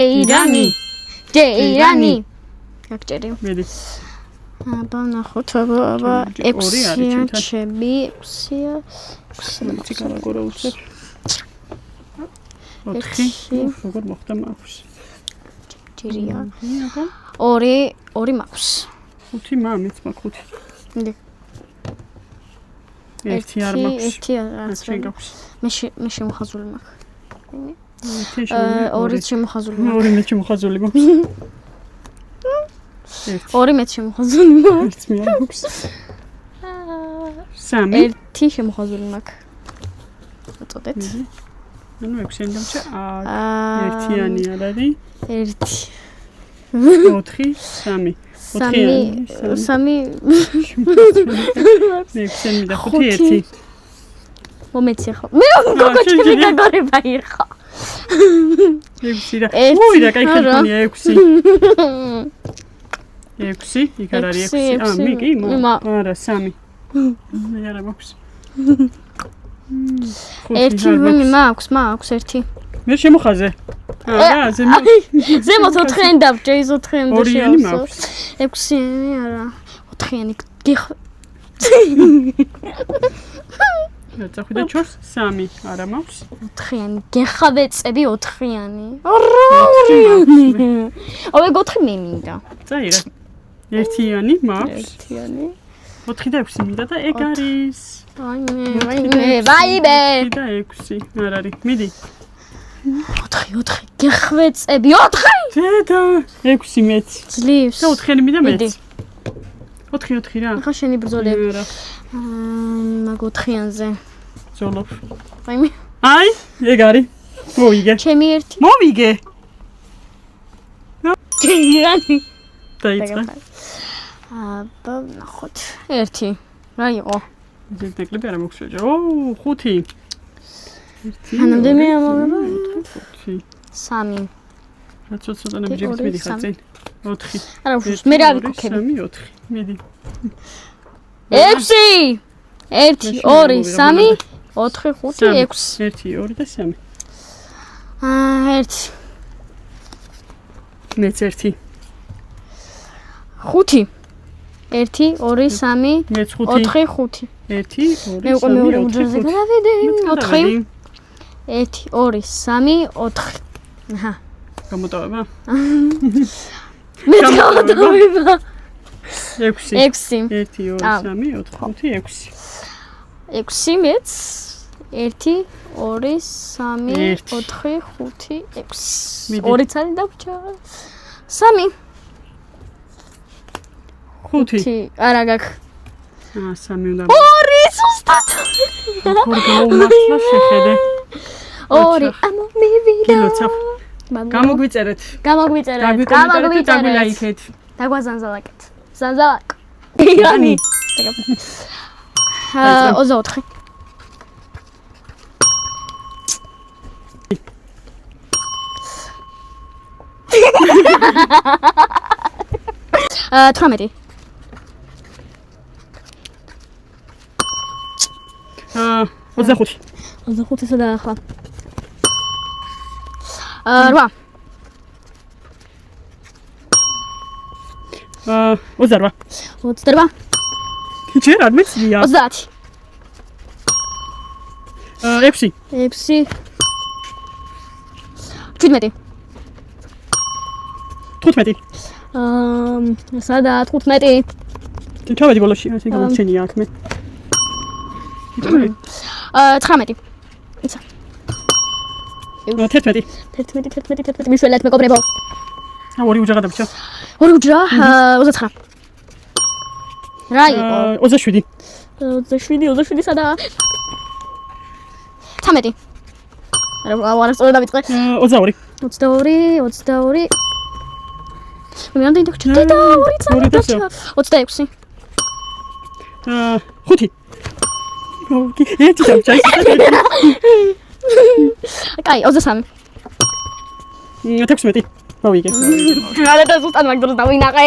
Irani. Irani. Gagჭერი. მედი. აბა ნახოთ, აბა 6-ია, ჩემი 6-ია. მეცი გავაგორა უცებ. 4. როგორ მოხდა მაქვს? ჯერია. 2 მაქვს. 5 მამიც მაქვს 5. ნე. 1 არ მაქვს. 1 არც შენ გაქვს. მე შემოხაზული მაქვს. 2 შემოხაზული 2 მე შემოხაზული მაქვს. 2 მე შემოხაზული მაქვს. 1 მე არ მაქვს. 3 1 შემოხაზული მაქვს. უწოდეთ. ანუ 6-იან დამჭა 1-იანი არ არის. 1 4 3 4-იანი 6-იანი და 5 1 მომეცი ხო მე გოგოჩები გაგორება იყო 6 და უი და кай ხელქონია 6 იქ არ არის 6 მიგი არა 3 მე არა მაქვს 1 მე მაქვს 1 მე შემოხაზე არა ზემოთ 4-იანი დავჭე ის 4-იანი და 2-იანი მაქვს 6-იანი არა 4-იანი გიხ წახვიდა ჩორს 3 არა მაქვს 4-იანი გეხავეწები 4-იანი აბა 4 მე მინდა წაირა 1-იანი მაქვს 1-იანი 4 და 6 მინდა და ეგ არის ვაიბე და 6 არ არის მიდი 4 გეხავეწები 4 დედა 6 მეც ძლივს და 4-იანი მინდა მეც 4 რა ახლა შენი ბრძოლები რა მაგ 4-იანზე ზოლოფ ვაიმე აი ეგ არის მოვიგე ჩემი 1 მოვიგე ირანი დაიწყე აბა ნახოთ 1 რა იყო ზეგდეკლები არა მოგშვეჯა ო 5 ანამდე ამოვება 3 რა ცოტა ნაბიჯებით მიდიხარ წინ 4 არა უშ მე რა ვიქოქები 3 4 მიდი 6 1 2 3 4 5 6 1 2 და 3 1 მეც 1 5 1 2 3 მეც 5 4 5 1 2 მე უკვე მეორე უძრზე გადავიდე 4 1 2 3 4 აჰა გამოტოვება მე გამოტოვება 6 6 1 2 3 4 5 6 6 მეც 1 2 3 4 5 6 2 წელი დავჭა 3 5 არა გაქვს 3 უნდა 2 ზუსტად როგორ გაუმართლა შეხედე 2 ამომივიდა კილოცაფ გამოგვიწერეთ დაგვილაიქეთ დაგვაზანზალაკეთ ზანზალაკ ირანი 24 18 25 სადა ახლა 8 28 ჯერ არ მეცია 30 6 17 15 სადა 15 ჩავედი ბოლოში ასე გამორჩენია აქ მე 19 11 მიშველეთ მეკობრებო ორი უჯრა გადავჭა 2 უჯრა 29 რა იყო 27 სადა 13 არა სწორად დავიწყე 22 მე ამდენ დაგჭირდა 2 წამი 26 5 ოკეი ერთი დავჭა კაი 23 16 მოვიგე რა და ზუსტად მაგ დროს დავინაყე